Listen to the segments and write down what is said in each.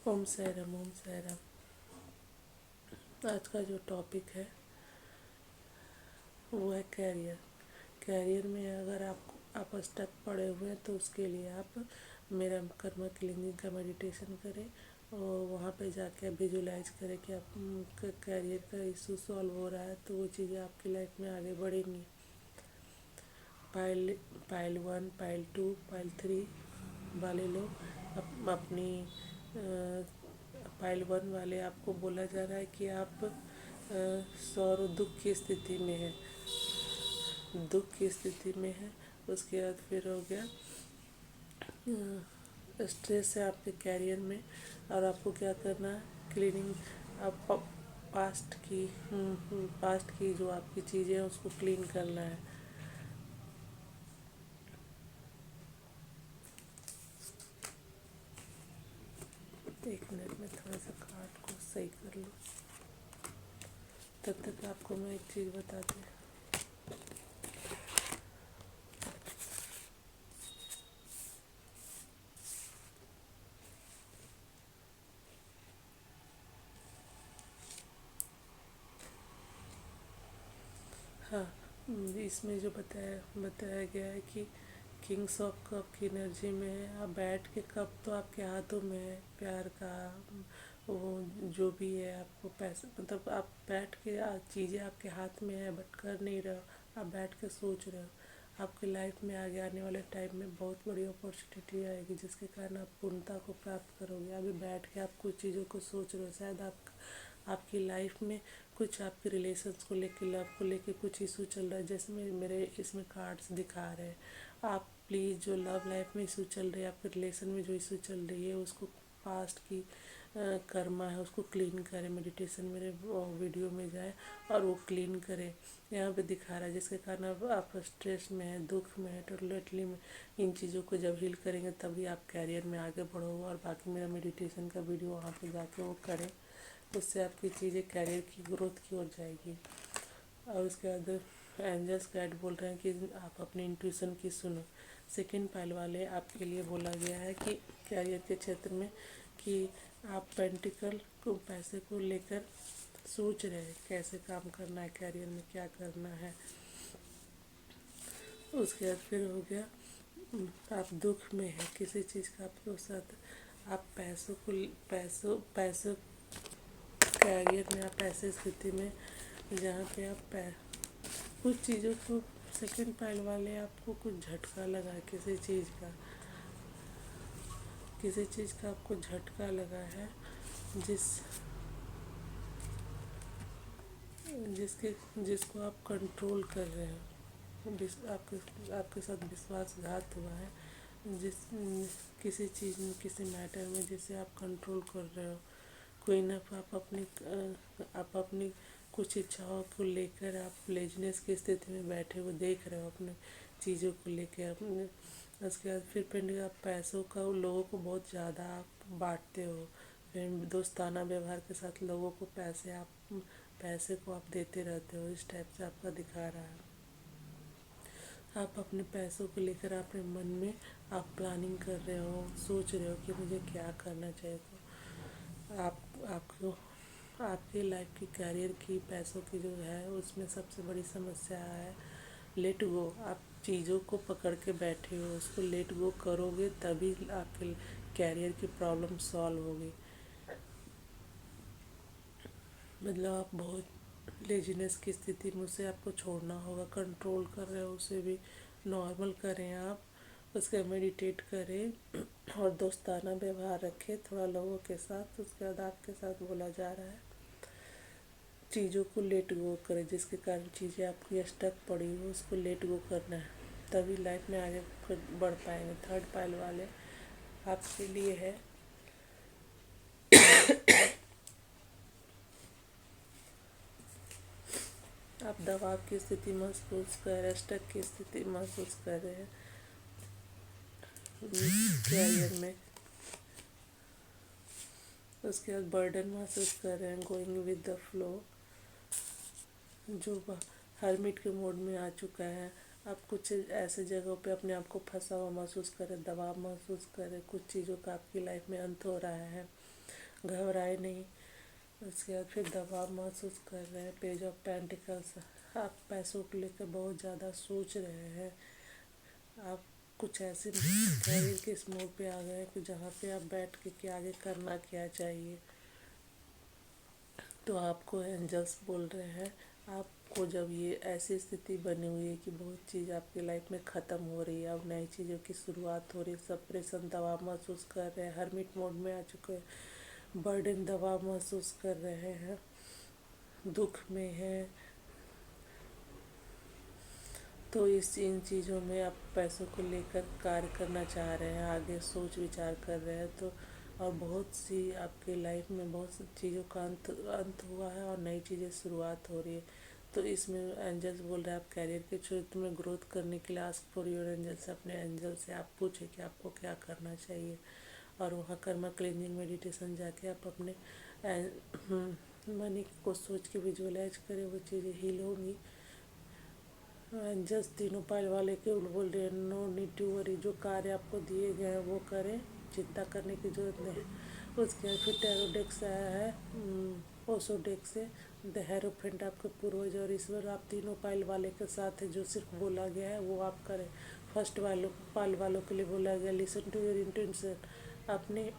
ओम साईराम, ओम साईराम। आज का जो टॉपिक है वो है कैरियर। कैरियर में अगर आप स्टक पड़े हुए हैं तो उसके लिए आप मेरा कर्मा क्लीनिंग का मेडिटेशन करें और वहाँ पे जाके विजुलाइज करें कि आप कैरियर का इशू सॉल्व हो रहा है, तो वो चीज़ें आपकी लाइफ में आगे बढ़ेंगी। पाइल पाइल 1, पाइल 2, पाइल 3 वाले लोग अपनी पाइल 1 वाले आपको बोला जा रहा है कि आप सौर दुख की स्थिति में है, दुख की स्थिति में है। उसके बाद फिर हो गया स्ट्रेस है आपके कैरियर में, और आपको क्या करना है, क्लीनिंग। आप पास्ट की जो आपकी चीज़ें हैं उसको क्लीन करना है। एक मिनट में थोड़ा सा कार्ड को सही कर लो, तब तक आपको मैं एक चीज़ बताती हूँ। हाँ, इसमें जो बताया गया है कि किंग्स ऑफ कप की एनर्जी में है। आप बैठ के कप तो आपके हाथों में है, प्यार का वो जो भी है, आपको पैसे मतलब आप बैठ के चीज़ें आपके हाथ में है बट कर नहीं रहे हो, आप बैठ के सोच रहे हो। आपकी लाइफ में आगे आने वाले टाइम में बहुत बड़ी अपॉर्चुनिटी आएगी जिसके कारण आप पूर्णता को प्राप्त करोगे। अभी बैठ के आप कुछ चीज़ों को सोच रहे हो, शायद आपकी लाइफ में कुछ आपके रिलेशंस को लेके, लव को लेके कुछ इशू चल रहा है, जैसे मेरे इसमें कार्ड्स दिखा रहे हैं। आप प्लीज़ जो लव लाइफ में इशू चल रही है, आपके रिलेशन में जो इशू चल रही है, उसको पास्ट की कर्मा है उसको क्लीन करें। मेडिटेशन मेरे वीडियो में जाए और वो क्लीन करें। यहाँ पे दिखा रहा है जिसके कारण अब आप स्ट्रेस में है, दुख में है, टोटली में। इन चीज़ों को जब हील करेंगे तभी आप कैरियर में आगे बढ़ोगे। और बाकी मेरा मेडिटेशन का वीडियो वहाँ पे जाके वो करें, उससे आपकी चीज़ें कैरियर की ग्रोथ की ओर जाएगी। और उसके बाद एंजल्स गाइड बोल रहे हैं कि आप अपनी इंट्यूशन की सुनो। सेकंड पाइल वाले आपके लिए बोला गया है कि कैरियर के क्षेत्र में कि आप पेंटिकल को, पैसे को लेकर सोच रहे हैं कैसे काम करना है, कैरियर में क्या करना है। उसके बाद फिर हो गया आप दुख में है, किसी चीज़ का आपके साथ, आप पैसों कैरियर में आप ऐसे स्थिति में जहाँ पे आप कुछ चीज़ों को, सेकंड पाइल वाले आपको कुछ झटका लगा है, किसी चीज़ का आपको झटका लगा है, जिस जिसके जिसको आप कंट्रोल कर रहे हो, आपके साथ विश्वासघात हुआ है, जिस किसी चीज़ में, किसी मैटर में जिसे आप कंट्रोल कर रहे हो। कोई ना आप अपनी कुछ इच्छाओं को लेकर आप लेजनेस की स्थिति में बैठे हुए देख रहे हो अपने चीज़ों को लेकर अपने। उसके बाद फिर पेंडिंग, आप पैसों का लोगों को बहुत ज़्यादा आप बांटते हो, फिर दोस्ताना व्यवहार के साथ लोगों को पैसे को आप देते रहते हो, इस टाइप से आपका दिखा रहा है। आप अपने पैसों को लेकर अपने मन में आप प्लानिंग कर रहे हो, सोच रहे हो कि मुझे क्या करना चाहिए। तो आपको आपकी लाइफ की, कैरियर की, पैसों की जो है उसमें सबसे बड़ी समस्या है लेट गो। आप चीज़ों को पकड़ के बैठे हो, उसको लेट गो करोगे तभी आपके कैरियर की प्रॉब्लम सॉल्व होगी। मतलब आप बहुत लेजीनेस की स्थिति में उसे आपको छोड़ना होगा, कंट्रोल कर रहे हो उसे भी नॉर्मल करें आप, उसका मेडिटेट करें और दोस्ताना व्यवहार रखें थोड़ा लोगों के साथ। उसके बाद आपके साथ बोला जा रहा है चीज़ों को लेट गो करें, जिसके कारण चीज़ें आपकी स्टक पड़ी हो उसको लेट गो करना है, तभी लाइफ में आगे बढ़ पाएंगे। थर्ड पाइल वाले आपके लिए है आप दबाव की स्थिति महसूस कर रहे हैं, स्टक की स्थिति महसूस कर रहे हैं कैरियर में। उसके बाद बर्डन महसूस कर रहे हैं, गोइंग विद द फ्लो, जो हरमिट के मोड में आ चुका है। आप कुछ ऐसे जगहों पे अपने आप को फंसा हुआ महसूस करें, दबाव महसूस करें, कुछ चीज़ों का आपकी लाइफ में अंत हो रहा है। घबराए नहीं। उसके बाद फिर दबाव महसूस कर रहे हैं, पेज ऑफ पेंटिकल्स, आप पैसों को लेकर बहुत ज़्यादा सोच रहे हैं। आप कुछ ऐसे कैरियर के इस मोड़ पे आ गए हैं कि जहाँ पे आप बैठ के आगे करना क्या चाहिए। तो आपको एंजल्स बोल रहे हैं, आपको जब ये ऐसी स्थिति बनी हुई है कि बहुत चीज़ आपकी लाइफ में ख़त्म हो रही है, अब नई चीज़ों की शुरुआत हो रही है, सब प्रेशन दबाव महसूस कर रहे हैं, हर्मिट मोड में आ चुके हैं, बर्डन दबाव महसूस कर रहे हैं, दुख में हैं, तो इन चीज़ों में आप पैसों को लेकर कार्य करना चाह रहे हैं, आगे सोच विचार कर रहे हैं। तो और बहुत सी आपकी लाइफ में बहुत सी चीज़ों का अंत हुआ है और नई चीज़ें शुरुआत हो रही है। तो इसमें एंजल्स बोल रहे हैं, आप कैरियर के क्षेत्र में ग्रोथ करने के लिए आस्क फॉर योर एंजल्स, अपने एंजल से आप पूछे कि आपको क्या करना चाहिए। और वहाँ कर्मा क्लीनिंग मेडिटेशन जाके आप अपने मनी को सोच के विजुअलाइज करें, वो चीज़ें हील होंगी। जस्ट तीनों पायल वाले के बोल रहे हैं, नो नीड टू वरी, जो कार्य आपको दिए गए हैं वो करें, चिंता करने की जरूरत नहीं। उसके बाद फिर टैरो डेक से आया है, ओसो डेक से, द हेरोफेंट, आपके पूर्वज और ईश्वर, आप तीनों पायल वाले के साथ है, जो सिर्फ बोला गया है वो आप करें। फर्स्ट पायल वालों के लिए बोला गया, लिसन टू योर इंटेंशन, अपने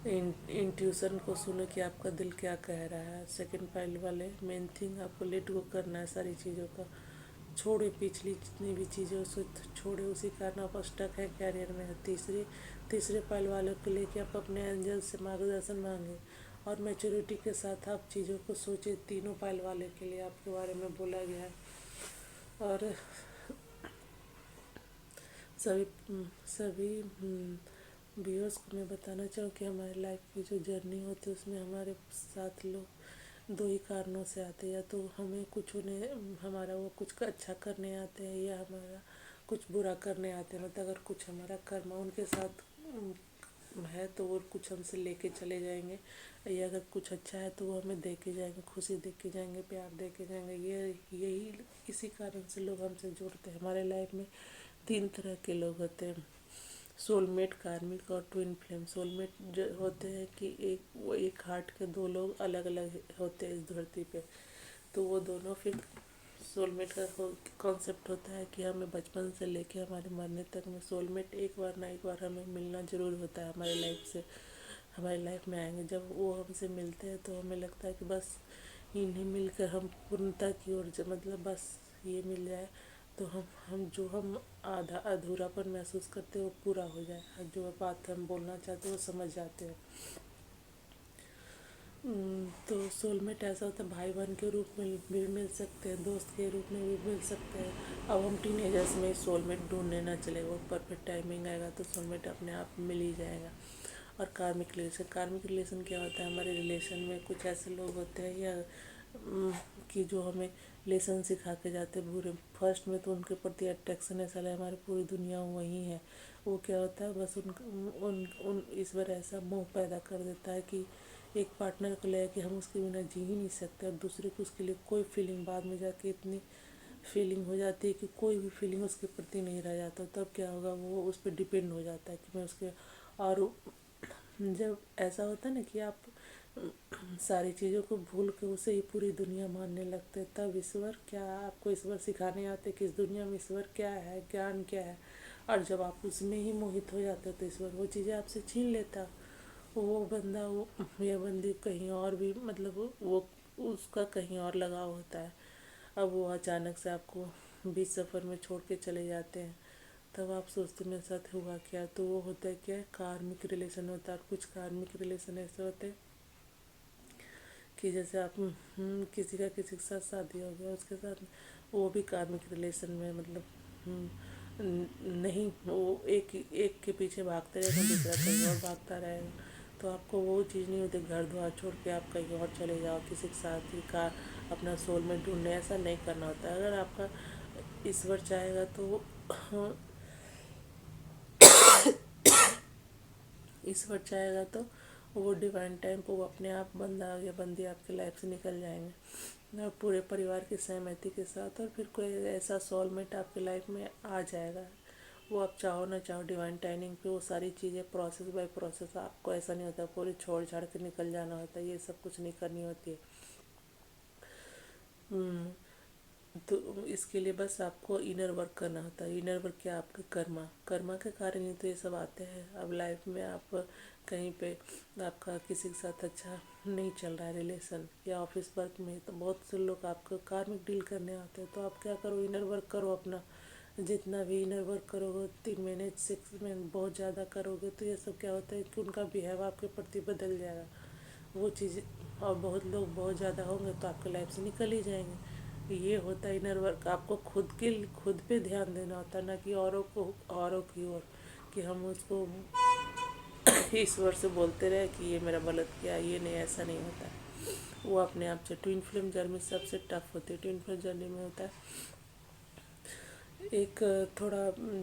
इंट्यूशन को सुनो कि आपका दिल क्या कह रहा है। सेकंड पाइल वाले, मेन थिंग आपको लेट गो करना है सारी चीज़ों का, छोड़े पिछली जितनी भी चीज़ें उसे छोड़े, उसी कारण आप स्टक है कैरियर में। तीसरे पाइल वालों के लिए कि आप अपने एंजल से मार्गदर्शन मांगे और मैच्योरिटी के साथ आप चीज़ों को सोचे। तीनों पाइल वाले के लिए आपके बारे में बोला गया है। और सभी सभी व्यूअर्स को मैं बताना चाहूँ कि हमारे लाइफ की जो जर्नी होती है उसमें हमारे साथ लोग दो ही कारणों से आते हैं, या तो हमें कुछ उन्हें हमारा वो कुछ अच्छा करने आते हैं, या हमारा कुछ बुरा करने आते हैं। मतलब अगर कुछ हमारा कर्म उनके साथ है तो वो कुछ हमसे लेके चले जाएंगे, या अगर कुछ अच्छा है तो वो हमें दे के जाएंगे, खुशी दे के जाएंगे, प्यार दे के जाएंगे। यही इसी कारण से लोग हमसे जुड़ते हैं। हमारे लाइफ में तीन तरह के लोग होते हैं, सोलमेट, कार्मिक और ट्विन फ्लेम। सोलमेट जो होते हैं कि एक हार्ट के दो लोग अलग अलग होते हैं इस धरती पे, तो वो दोनों फिर सोलमेट का कॉन्सेप्ट होता है कि हमें बचपन से लेके हमारे मरने तक में सोलमेट एक बार ना एक बार हमें मिलना ज़रूर होता है। हमारी लाइफ में आएंगे, जब वो हमसे मिलते हैं तो हमें लगता है कि बस इन्हें मिलकर हम पूर्णता की ओर, मतलब बस ये मिल जाए तो हम आधा अधूरापन महसूस करते हैं वो पूरा हो जाए, और जो बात हम बोलना चाहते हैं वो समझ जाते हैं। तो सोलमेट ऐसा होता है, भाई बहन के रूप में भी मिल सकते हैं, दोस्त के रूप में भी मिल सकते हैं। अब हम टीनेजर्स में सोलमेट ढूंढने ना चले, वो परफेक्ट टाइमिंग आएगा तो सोलमेट अपने आप मिल ही जाएगा। और कार्मिक रिलेशन क्या होता है, हमारे रिलेशन में कुछ ऐसे लोग होते हैं या कि जो हमें लेसन सिखा के जाते हैं बुरे। फर्स्ट में तो उनके प्रति अट्रैक्शन ऐसा लगे हमारी पूरी दुनिया वही है। वो क्या होता है, बस उन इस बार ऐसा मोह पैदा कर देता है कि एक पार्टनर को ले कि हम उसके बिना जी ही नहीं सकते, और दूसरे को उसके लिए कोई फीलिंग बाद में जाके इतनी फीलिंग हो जाती है कि कोई भी फीलिंग उसके प्रति नहीं रह जाता। तब क्या होगा, वो उस पर डिपेंड हो जाता है कि मैं उसके। और जब ऐसा होता है ना कि आप सारी चीज़ों को भूल के उसे ही पूरी दुनिया मानने लगते, तब ईश्वर क्या, आपको ईश्वर सिखाने आते कि इस दुनिया में ईश्वर क्या है, ज्ञान क्या है। और जब आप उसमें ही मोहित हो जाते तो ईश्वर वो चीज़ें आपसे छीन लेता। वो बंदा वो या बंदी कहीं और भी, मतलब वो उसका कहीं और लगाव होता है। अब वो अचानक से आपको बीच सफ़र में छोड़ के चले जाते हैं, तब आप सोचते मेरे साथ हुआ क्या। तो वो होता है क्या, कार्मिक रिलेशन होता है। और कुछ कार्मिक रिलेशन ऐसे होते हैं कि जैसे आप किसी के साथ शादी हो गया, उसके साथ वो भी कार्मिक रिलेशन में, मतलब नहीं, वो एक के पीछे भागते रहेगा, दूसरा कहीं और भागता रहेगा। तो आपको वो चीज़ नहीं होती घर द्वार छोड़ के आप कहीं और चले जाओ, किसी के साथ ही का अपना सोलमेट ढूंढने, ऐसा नहीं करना होता है। अगर आपका ईश्वर चाहेगा तो ईश्वर चाहेगा तो वो डिवाइन टाइम पे वो अपने आप बंदा या बंदी आपकी लाइफ से निकल जाएंगे, और पूरे परिवार की सहमति के साथ। और फिर कोई ऐसा सोलमेट आपकी लाइफ में आ जाएगा, वो आप चाहो ना चाहो डिवाइन टाइमिंग पे वो सारी चीज़ें प्रोसेस बाय प्रोसेस, आपको ऐसा नहीं होता पूरी छोड़ छाड़ के निकल जाना होता है, ये सब कुछ नहीं करनी होती है। हम्म, तो इसके लिए बस आपको इनर वर्क करना होता है। इनर वर्क क्या, आपके कर्मा कर्मा के कारण ही तो ये सब आते हैं। अब लाइफ में आप कहीं पे आपका किसी के साथ अच्छा नहीं चल रहा है रिलेशन, या ऑफिस वर्क में, तो बहुत से लोग आपको कार्मिक डील करने आते हैं। तो आप क्या करो, इनर वर्क करो अपना। जितना भी इनर वर्क करोगे 3 महीने 6 महीने बहुत ज़्यादा करोगे तो ये सब क्या होता है कि उनका बिहेव आपके प्रति बदल जाएगा, वो चीज़। और बहुत लोग बहुत ज़्यादा होंगे तो आपके लाइफ से निकल ही जाएंगे। ये होता है इनर वर्क। आपको खुद पे ध्यान देना होता है, ना कि औरों की ओर, कि हम उसको ईश्वर से बोलते रहे कि ये मेरा गलत किया, ये नहीं, ऐसा नहीं होता है। वो अपने आप से ट्विन फ्लेम जर्नी सबसे टफ होती है। ट्विन फ्लेम जर्नी में होता है एक थोड़ा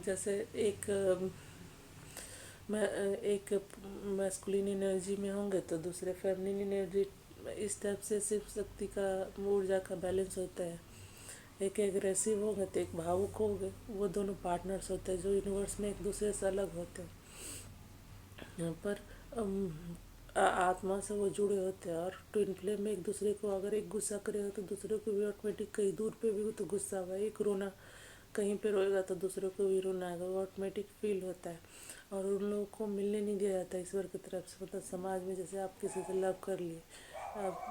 जैसे एक मैस्कुलिन एनर्जी में होंगे तो दूसरे फेमिनिन एनर्जी, इस टाइप से सिर्फ शक्ति का ऊर्जा का बैलेंस होता है। एक एग्रेसिव होंगे तो एक भावुक होंगे, वो दोनों पार्टनर्स होते हैं जो यूनिवर्स में एक दूसरे से अलग होते हैं। यहाँ पर आत्मा से वो जुड़े होते हैं। और ट्विन फ्लेम में एक दूसरे को अगर एक गुस्सा करेगा तो दूसरे को भी ऑटोमेटिक, कहीं दूर पे भी तो गुस्सा होगा, एक रोना कहीं पे रोएगा तो दूसरे को भी रोना आएगा, वो ऑटोमेटिक फील होता है। और उन लोगों को मिलने नहीं दिया जाता ईश्वर की तरफ से। मतलब समाज में जैसे आप किसी से लव कर लिए, आप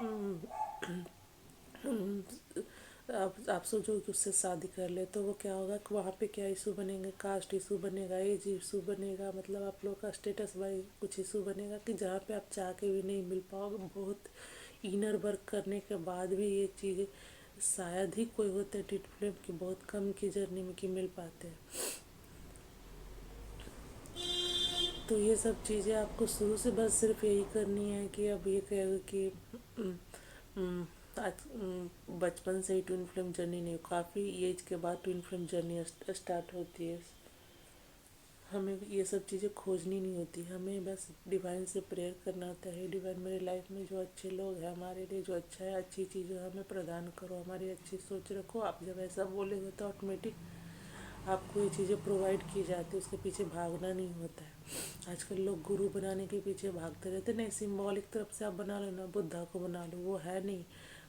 आप सोचो कि उससे शादी कर ले तो वो क्या होगा कि वहाँ पे क्या इशू बनेंगे, कास्ट इशू बनेगा, एज इशू बनेगा, मतलब आप लोग का स्टेटस वाइज कुछ इशू बनेगा कि जहाँ पे आप चाह के भी नहीं मिल पाओगे। बहुत इनर वर्क करने के बाद भी ये चीज़ें शायद ही कोई होते हैं ट्विन फ्लेम की, बहुत कम की जर्नी में कि मिल पाते हैं। तो ये सब चीज़ें आपको शुरू से बस सिर्फ यही करनी है कि अब ये कहोगे कि आज बचपन से ही ट्विन फ्लेम जर्नी नहीं, काफ़ी एज के बाद ट्विन फ्लेम जर्नी स्टार्ट होती है। हमें ये सब चीज़ें खोजनी नहीं होती, हमें बस डिवाइन से प्रेयर करना होता है। डिवाइन मेरे लाइफ में जो अच्छे लोग हैं हमारे लिए, जो अच्छा है, अच्छी चीज़ें हमें प्रदान करो, हमारी अच्छी सोच रखो। आप जब ऐसा बोलेंगे तो ऑटोमेटिक आपको ये चीज़ें प्रोवाइड की जाती है, उसके पीछे भागना नहीं होता है। आजकल लोग गुरु बनाने के पीछे भागते रहते, नहीं सिंबॉलिक तरफ से आप बना लो ना, बुद्धा को बना लो, वो है नहीं,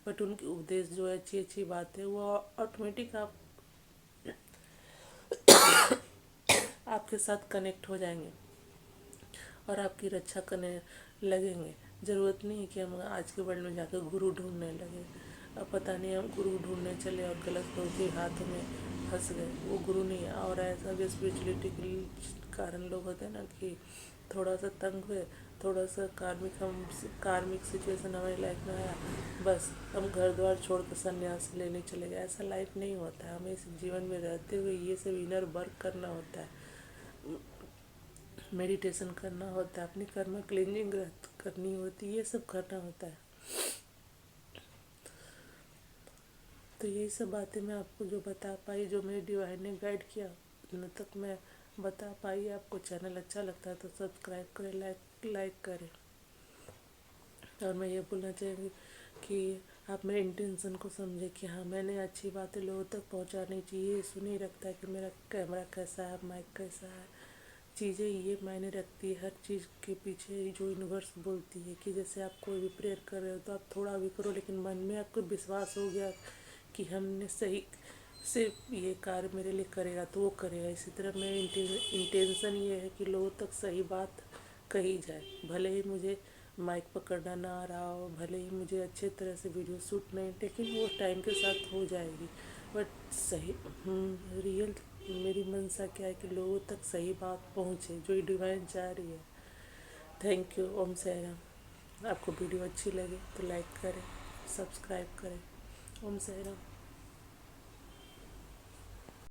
बट उनके उपदेश जो है अच्छी अच्छी बात है, वो ऑटोमेटिक आपके साथ कनेक्ट हो जाएंगे और आपकी रक्षा करने लगेंगे। ज़रूरत नहीं है कि हम आज के वर्ल्ड में जाकर गुरु ढूंढने लगे। अब पता नहीं हम गुरु ढूंढने चले और गलत लोगों के हाथों में फंस गए, वो गुरु नहीं है। और ऐसा भी स्पिरिचुअलिटी के कारण लोग होते हैं ना कि थोड़ा सा तंग हुए, थोड़ा सा कार्मिक सिचुएशन हमारी लाइफ में आया, बस हम घर द्वार छोड़ कर संन्यास लेने चले गए। ऐसा लाइफ नहीं होता है। हमें इस जीवन में रहते हुए ये सब इनर वर्क करना होता है, मेडिटेशन करना होता है, अपनी कर्म क्लींजिंग करनी होती है, ये सब करना होता है। तो यही सब बातें मैं आपको जो बता पाई, जो मेरे डिवाइन ने गाइड किया उतना तक मैं बता पाई। आपको चैनल अच्छा लगता है तो सब्सक्राइब करें, लाइक करें। और मैं ये बोलना चाहूँगी कि आप मेरे इंटेंशन को समझें कि हाँ मैंने अच्छी बातें लोगों तक पहुँचानी चाहिए। इशू नहीं रखता है कि मेरा कैमरा कैसा है, माइक कैसा है, चीज़ें ये मायने रखती है। हर चीज़ के पीछे जो यूनिवर्स बोलती है कि जैसे आप कोई भी प्रेयर कर रहे हो तो आप थोड़ा भी करो, लेकिन मन में आपको विश्वास हो गया कि हमने सही से ये कार्य मेरे लिए करेगा तो वो करेगा। इसी तरह मेरे इंटेंशन ये है कि लोगों तक सही बात कही जाए। भले ही मुझे माइक पकड़ना ना आ रहा हो, भले ही मुझे अच्छे तरह से वीडियो शूट नहीं, लेकिन वो टाइम के साथ हो जाएगी। बट सही रियल मेरी मंशा क्या है कि लोगों तक सही बात पहुँचे जो डिवाइन चाह रही है। Thank you. ओम साई राम। आपको वीडियो अच्छी लगे तो लाइक करें, सब्सक्राइब करें। ओम साई राम।